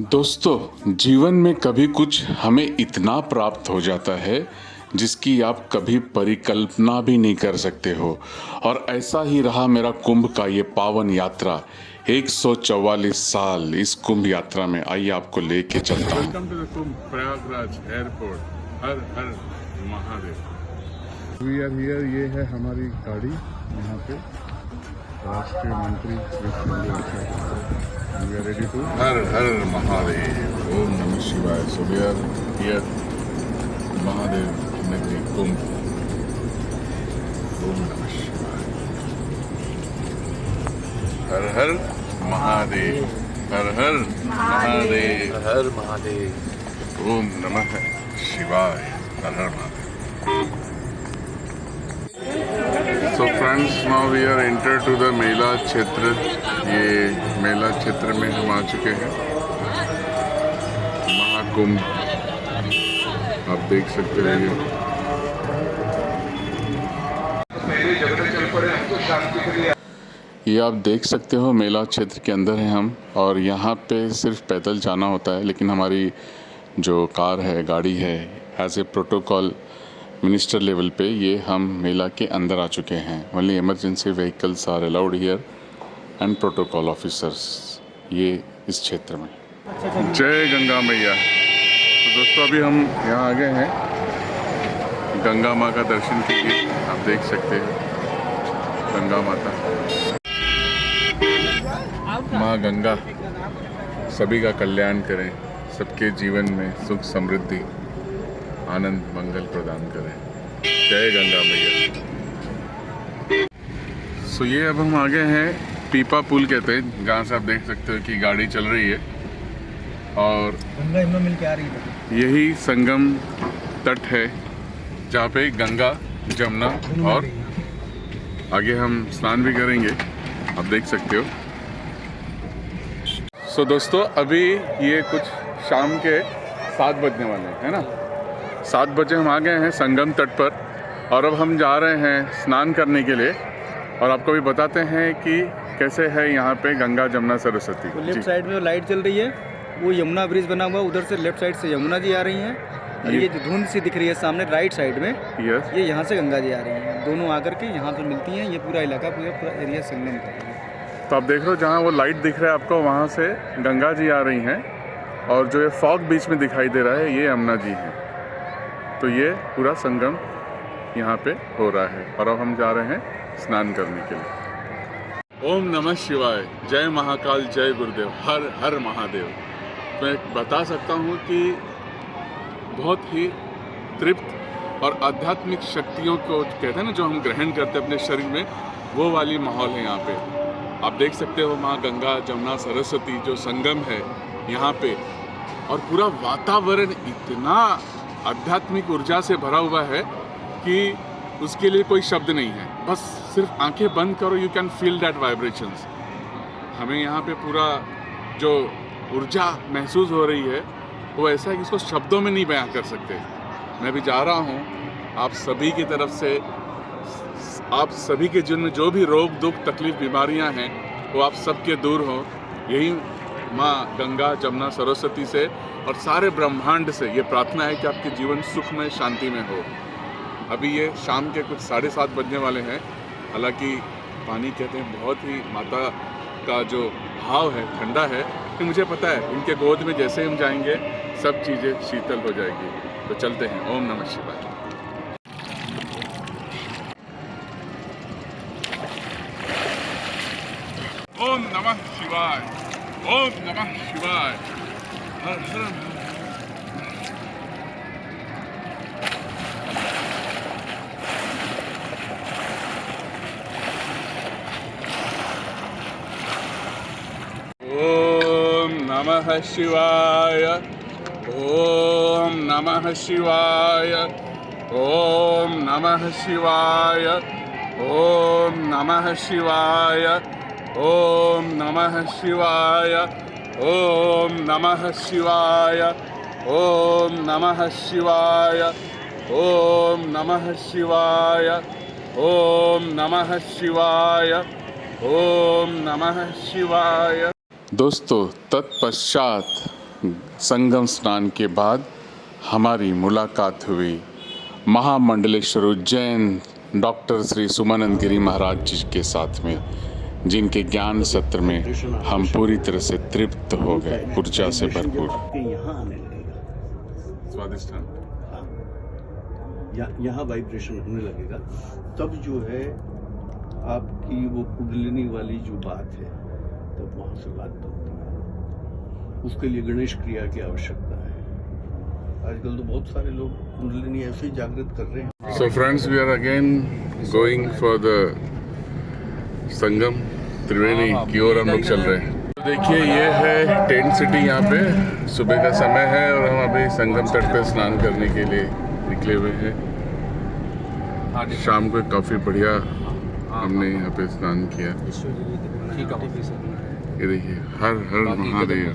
दोस्तों, जीवन में कभी कुछ हमें इतना प्राप्त हो जाता है जिसकी आप कभी परिकल्पना भी नहीं कर सकते हो। और ऐसा ही रहा मेरा कुंभ का ये पावन यात्रा। 144 साल इस कुंभ यात्रा में, आइए आपको लेके चलता हूँ। Welcome to the Kumbh Prayagraj airport. Har Har Mahadev. We are here. ये है हमारी गाड़ी। यहाँ पे राष्ट्रीय मंत्री we are ready to Har Har Mahadev. Om नमः शिवाय। So we are here Mahadev नगरी कुंभ। ओम नमः शिवाय। हर हर महादेव। हर हर महादेव। हर हर महादेव। ओम नमः शिवाय। हर Har Mahadev. So friends, now we are entered to the मेला क्षेत्र। ये मेला क्षेत्र में हम आ चुके हैं। महाकुंभ आप देख सकते हो। ये आप देख सकते हो मेला क्षेत्र के अंदर हैं हम, और यहाँ पे सिर्फ पैदल जाना होता है, लेकिन हमारी जो कार है, गाड़ी है, as a protocol minister level पे ये हम मेला के अंदर आ चुके हैं। Only emergency vehicles are allowed here and protocol officers ये इस क्षेत्र में। जय गंगा मैया। तो दोस्तों, अभी हम यहाँ आ गए हैं गंगा माँ का दर्शन के लिए। आप देख सकते हैं गंगा माता। माँ गंगा सभी का कल्याण करें, सबके जीवन में सुख समृद्धि आनंद मंगल प्रदान करें। जय गंगा मैया। सो ये अब हम आ गए हैं पीपा पुल कहते हैं, जहाँ से आप देख सकते हो कि गाड़ी चल रही है और गंगा यमुना मिल के आ रही है। यही संगम तट है जहाँ पे गंगा जमुना, और आगे हम स्नान भी करेंगे, आप देख सकते हो। सो दोस्तों, अभी ये कुछ शाम के 7 बजने वाले हैं, है ना। 7 बजे हम आ गए हैं संगम तट पर, और अब हम जा रहे हैं स्नान करने के लिए। और आपको भी बताते हैं कि कैसे है यहाँ पे गंगा जमुना सरस्वती। तो लेफ्ट साइड में लाइट चल रही है, वो यमुना ब्रिज बना हुआ, उधर से लेफ्ट साइड से यमुना जी आ रही हैं, और ये जो धुंध सी दिख रही है सामने राइट साइड में, यस, ये यहाँ से गंगा जी आ रही हैं। दोनों आकर के यहाँ पर मिलती हैं। ये पूरा इलाका पूरा एरिया संगम का है। तो आप देख रहे हो जहाँ वो लाइट दिख रहा है आपको, वहाँ से गंगा जी आ रही हैं, और जो ये फॉग बीच में दिखाई दे रहा है ये यमुना जी है। तो ये पूरा संगम यहाँ पे हो रहा है, और अब हम जा रहे हैं स्नान करने के लिए। ओम नमः शिवाय। जय महाकाल, जय गुरुदेव, हर हर महादेव। मैं बता सकता हूँ कि बहुत ही तृप्त और आध्यात्मिक शक्तियों को कहते हैं ना, जो हम ग्रहण करते हैं अपने शरीर में, वो वाली माहौल है यहाँ पे। आप देख सकते हो माँ गंगा जमुना सरस्वती जो संगम है यहाँ पे, और पूरा वातावरण इतना आध्यात्मिक ऊर्जा से भरा हुआ है कि उसके लिए कोई शब्द नहीं है। बस सिर्फ आंखें बंद करो, you can feel that vibrations. हमें यहाँ पे पूरा जो ऊर्जा महसूस हो रही है वो ऐसा है कि इसको शब्दों में नहीं बयां कर सकते। मैं भी जा रहा हूँ आप सभी की तरफ से, आप सभी के जीवन में जो भी रोग दुख तकलीफ बीमारियाँ हैं वो आप सबके दूर हों। यही माँ गंगा जमुना सरस्वती से और सारे ब्रह्मांड से ये प्रार्थना है कि आपके जीवन सुख में शांति में हो। अभी ये शाम के कुछ 7:30 बजने वाले हैं। हालांकि पानी कहते हैं बहुत ही माता का जो भाव है ठंडा है, कि मुझे पता है इनके गोद में जैसे हम जाएंगे सब चीज़ें शीतल हो जाएगी। तो चलते हैं। ओम नमः शिवाय। ओम नमः शिवाय। ओम नमः शिवाय। हर हर नमः शिवाय। ओम नमः शिवाय। ओम नमः शिवाय। ओम नमः शिवाय। ओम नमः शिवाय। ओम नमः शिवाय। ओम नमः शिवाय। ओम नमः शिवाय। ओम नमः शिवाय। ओम नमः शिवाय। दोस्तों, तत्पश्चात संगम स्नान के बाद हमारी मुलाकात हुई महामंडलेश्वर उज्जैन डॉक्टर श्री सुमानंद गिरी महाराज जी के साथ में, जिनके ज्ञान सत्र में हम पूरी तरह से तृप्त हो गए, ऊर्जा से भरपूर। यहाँ आने लगेगा स्वादिष्ट यहाँ वाइब्रेशन होने लगेगा, तब जो है आपकी वो कुंडलिनी वाली जो बात है, तब वहाँ से बात बनती है। उसके लिए गणेश क्रिया की आवश्यकता है। आजकल तो बहुत सारे लोग कुंडलिनी ऐसे ही जागृत कर रहे हैं। So friends, we are again going for the संगम त्रिवेणी की ओर हम लोग चल रहे हैं। तो देखिए ये है टेंट सिटी, यहाँ पे सुबह का समय है और हम अभी संगम तट पे स्नान करने के लिए निकले हुए हैं। शाम को काफ़ी बढ़िया हमने यहाँ पे स्नान किया। ये देखिए, हर हर महादेव,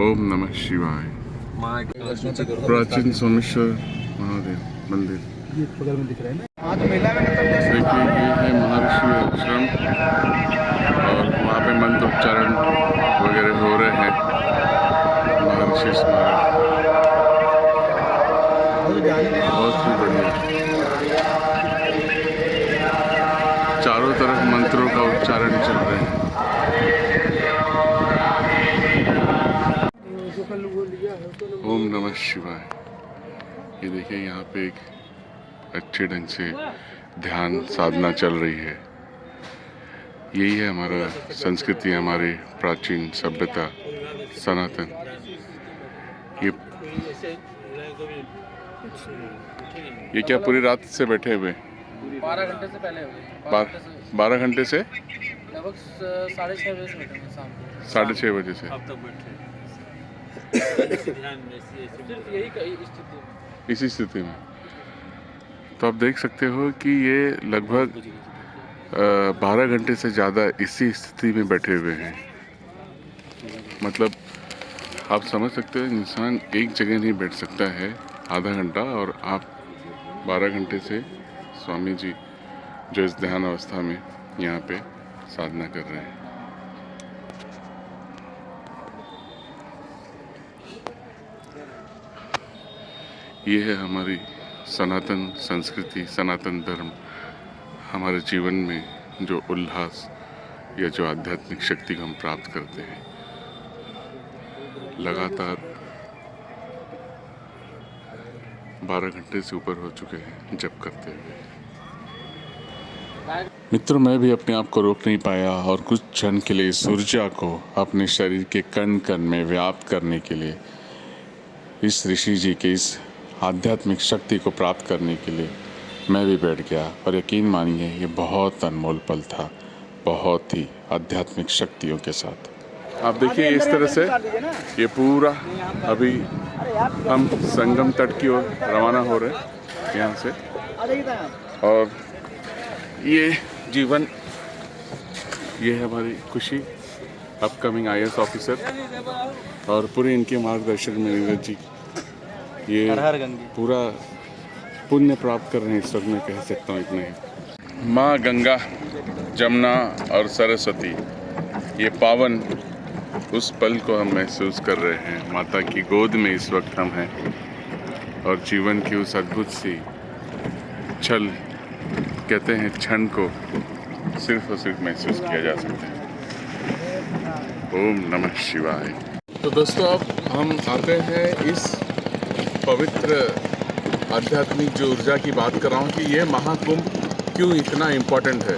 ओम नमः शिवाय। प्राचीन सोमेश्वर महादेव मंदिर, ये बगल में दिख रहा है ना। हाँ तो मेला में मतलब देखिए ये है महर्षि आश्रम और वहाँ पे मंत्र उच्चारण वगैरह हो रहे हैं। महर्षि स्मारक बहुत ही बढ़िया, चारों तरफ मंत्रों का उच्चारण चल रहे हैं। ओम नमः शिवाय। ये देखिए यहाँ पे एक अच्छे ढंग से ध्यान साधना चल रही है। यही है हमारा संस्कृति, हमारी प्राचीन सभ्यता सनातन। ये क्या पूरी रात से बैठे हुए? 12 घंटे से पहले हुए। 12 घंटे से लगभग 6:30 बजे से बैठे हैं शाम को। 6:30 बजे से अब तक बैठे सिर्फ यही स्थिति, इसी स्थिति में। तो आप देख सकते हो कि ये लगभग 12 घंटे से ज़्यादा इसी स्थिति में बैठे हुए हैं। मतलब आप समझ सकते हो, इंसान एक जगह नहीं बैठ सकता है आधा घंटा, और आप 12 घंटे से स्वामी जी जो इस ध्यान अवस्था में यहाँ पे साधना कर रहे हैं। ये है हमारी सनातन संस्कृति, सनातन धर्म। हमारे जीवन में जो उल्लास या जो आध्यात्मिक शक्ति को हम प्राप्त करते हैं, लगातार 12 घंटे से ऊपर हो चुके हैं जप करते हुए। मित्रों, मैं भी अपने आप को रोक नहीं पाया और कुछ क्षण के लिए इस ऊर्जा को अपने शरीर के कण कण में व्याप्त करने के लिए, इस ऋषि जी के इस आध्यात्मिक शक्ति को प्राप्त करने के लिए मैं भी बैठ गया। और यकीन मानिए, ये बहुत अनमोल पल था, बहुत ही आध्यात्मिक शक्तियों के साथ। आप देखिए इस तरह से ये पूरा अभी हम संगम तट की ओर रवाना हो रहे हैं यहाँ से। और ये जीवन, ये है हमारी खुशी, अपकमिंग IAS ऑफिसर, और पूरे इनके मार्गदर्शन में नीरज जी ये पूरा पुण्य प्राप्त कर रहे हैं इस वक्त। मैं कह सकता हूँ इतना ही। माँ गंगा, जमुना और सरस्वती, ये पावन उस पल को हम महसूस कर रहे हैं। माता की गोद में इस वक्त हम हैं और जीवन की उस अद्भुत सी छल कहते हैं क्षण को सिर्फ और सिर्फ महसूस किया जा सकता है। ओम नमः शिवाय। तो दोस्तों, अब हम आते हैं इस पवित्र आध्यात्मिक जो ऊर्जा की बात कर रहा हूँ कि ये महाकुंभ क्यों इतना इम्पोर्टेंट है।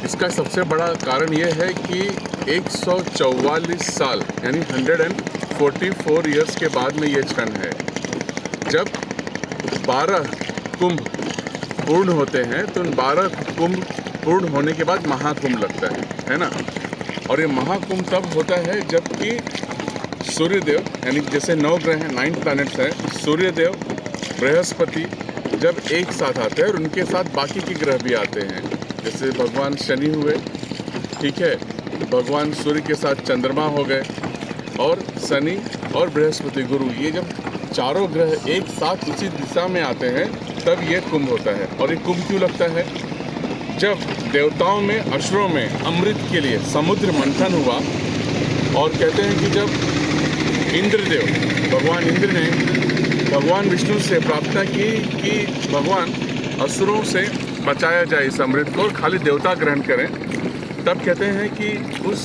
इसका सबसे बड़ा कारण ये है कि 144 साल यानी 144 ईयर्स के बाद में ये क्षण है जब 12 कुंभ पूर्ण होते हैं। तो उन 12 कुंभ पूर्ण होने के बाद महाकुंभ लगता है ना। और ये महाकुंभ तब होता है जबकि सूर्यदेव, यानी जैसे 9 ग्रह हैं, 9 प्लैनेट्स हैं, सूर्यदेव, बृहस्पति जब एक साथ आते हैं और उनके साथ बाकी के ग्रह भी आते हैं। जैसे भगवान शनि हुए, ठीक है, भगवान सूर्य के साथ चंद्रमा हो गए, और शनि और बृहस्पति गुरु, ये जब चारों ग्रह एक साथ उसी दिशा में आते हैं तब ये कुंभ होता है। और ये कुंभ क्यों लगता है? जब देवताओं में, असुरों में अमृत के लिए समुद्र मंथन हुआ, और कहते हैं कि जब इंद्रदेव, भगवान इंद्र ने भगवान विष्णु से प्रार्थना की कि भगवान असुरों से बचाया जाए इस अमृत को और खाली देवता ग्रहण करें। तब कहते हैं कि उस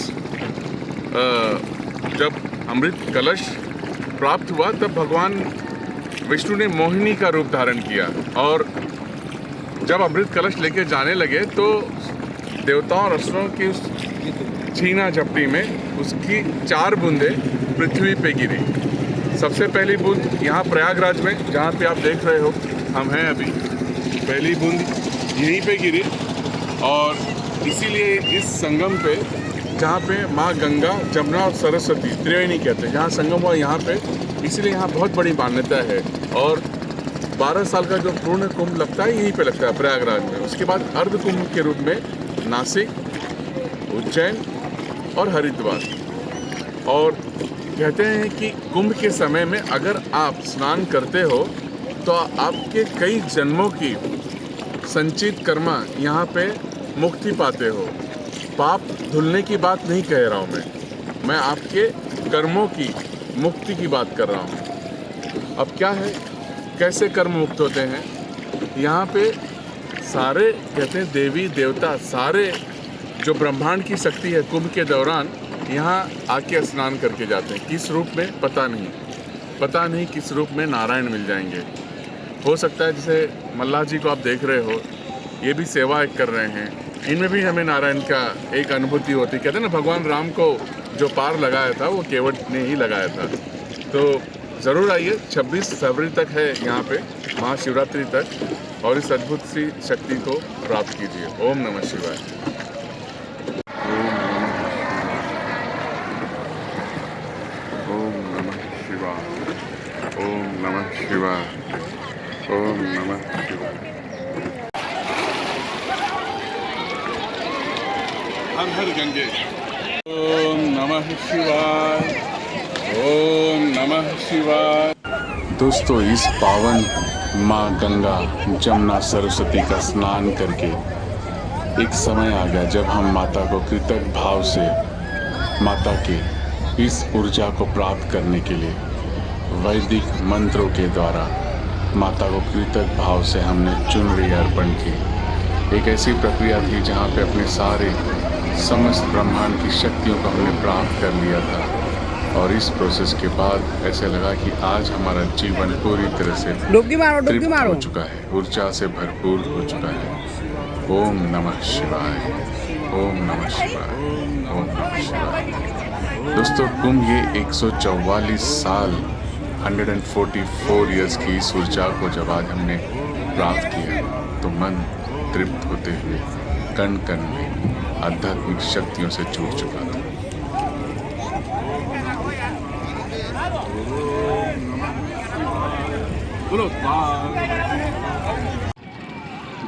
जब अमृत कलश प्राप्त हुआ तब भगवान विष्णु ने मोहिनी का रूप धारण किया और जब अमृत कलश लेके जाने लगे तो देवताओं और असुरों की उस छीना झपटी में उसकी 4 बूंदें पृथ्वी पे गिरी। सबसे पहली बूंद यहाँ प्रयागराज में, जहाँ पे आप देख रहे हो हम हैं अभी, पहली बूंद यहीं पे गिरी और इसीलिए इस संगम पे, जहाँ पे माँ गंगा, जमुना और सरस्वती त्रिवेणी कहते हैं, जहाँ संगम हुआ यहाँ पे, इसीलिए यहाँ बहुत बड़ी मान्यता है। और 12 साल का जो पूर्ण कुंभ लगता है यहीं पे लगता है प्रयागराज में। उसके बाद अर्ध कुंभ के रूप में नासिक, उज्जैन और हरिद्वार। और कहते हैं कि कुंभ के समय में अगर आप स्नान करते हो तो आपके कई जन्मों की संचित कर्मा यहाँ पे मुक्ति पाते हो। पाप धुलने की बात नहीं कह रहा हूँ मैं आपके कर्मों की मुक्ति की बात कर रहा हूँ। अब क्या है, कैसे कर्म मुक्त होते हैं? यहाँ पे सारे कहते हैं देवी देवता, सारे जो ब्रह्मांड की शक्ति है कुंभ के दौरान यहाँ आके स्नान करके जाते हैं। किस रूप में पता नहीं किस रूप में नारायण मिल जाएंगे। हो सकता है जैसे मल्लाह जी को आप देख रहे हो, ये भी सेवा एक कर रहे हैं, इनमें भी हमें नारायण का एक अनुभूति होती। कहते हैं ना, भगवान राम को जो पार लगाया था वो केवट ने ही लगाया था। तो ज़रूर आइए, 26 फरवरी तक है यहाँ पे, महाशिवरात्रि तक, और इस अद्भुत सी शक्ति को प्राप्त कीजिए। ओम नमः शिवाय। ओम नमः शिवाय। ओम नमः शिवाय। ओम नमः शिवाय। हर हर गंगे। ओम नमः शिवाय। ओम नमः शिवाय। दोस्तों, इस पावन माँ गंगा, जमुना, सरस्वती का स्नान करके एक समय आ गया जब हम माता को कृतज्ञ भाव से माता के इस ऊर्जा को प्राप्त करने के लिए वैदिक मंत्रों के द्वारा माता को कृतज्ञ भाव से हमने चुनरी अर्पण की। एक ऐसी प्रक्रिया थी जहाँ पे अपने सारे समस्त ब्रह्मांड की शक्तियों को हमने प्राप्त कर लिया था। और इस प्रोसेस के बाद ऐसे लगा कि आज हमारा जीवन पूरी तरह से तृप्त हो चुका है, ऊर्जा से भरपूर हो चुका है। ओम नमः शिवाय। ओम नमः शिवाय। ओम नमः शिवाय। दोस्तों, कुंभ ये 144 साल 144 ईयर्स की इस ऊर्जा को जब आज हमने प्राप्त किया तो मन तृप्त होते हुए कण कण में आध्यात्मिक शक्तियों से जुड़ चुका था।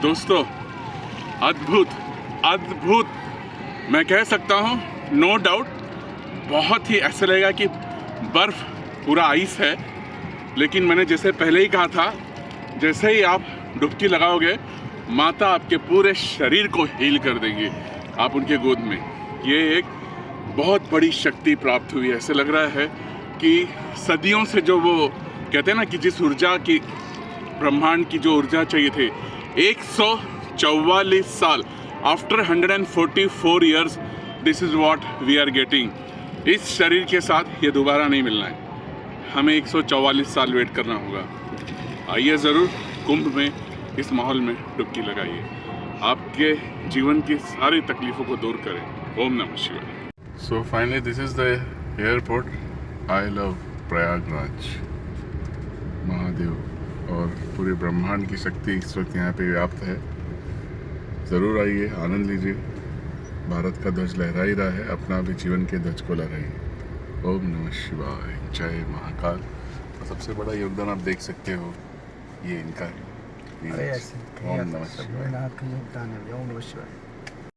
दोस्तों, अद्भुत अद्भुत मैं कह सकता हूँ, नो डाउट। बहुत ही ऐसा लगेगा कि बर्फ पूरा आइस है, लेकिन मैंने जैसे पहले ही कहा था, जैसे ही आप डुबकी लगाओगे माता आपके पूरे शरीर को हील कर देंगी आप उनके गोद में। ये एक बहुत बड़ी शक्ति प्राप्त हुई है। ऐसे लग रहा है कि सदियों से जो वो कहते हैं ना कि जिस ऊर्जा की, ब्रह्मांड की जो ऊर्जा चाहिए थी, 144 साल after 144 years, this is what we are getting. इस शरीर के साथ ये दोबारा नहीं मिलना है, हमें 144 साल वेट करना होगा। आइए ज़रूर कुंभ में इस माहौल में डुबकी लगाइए, आपके जीवन की सारी तकलीफ़ों को दूर करें। ओम नमः शिवाय। So finally this is the airport. I love Prayagraj. Mahadev और पूरे ब्रह्मांड की शक्ति इस वक्त यहाँ पे व्याप्त है। ज़रूर आइए, आनंद लीजिए। भारत का ध्वज लहरा ही रहा है, अपना भी जीवन के ध्वज को लहराइए। ओम नमः शिवाय। जय महाकाल। और सबसे बड़ा योगदान आप देख सकते हो, ये इनका है। ओम नमः शिवाय। योगदान है। ओम नमः शिवाय।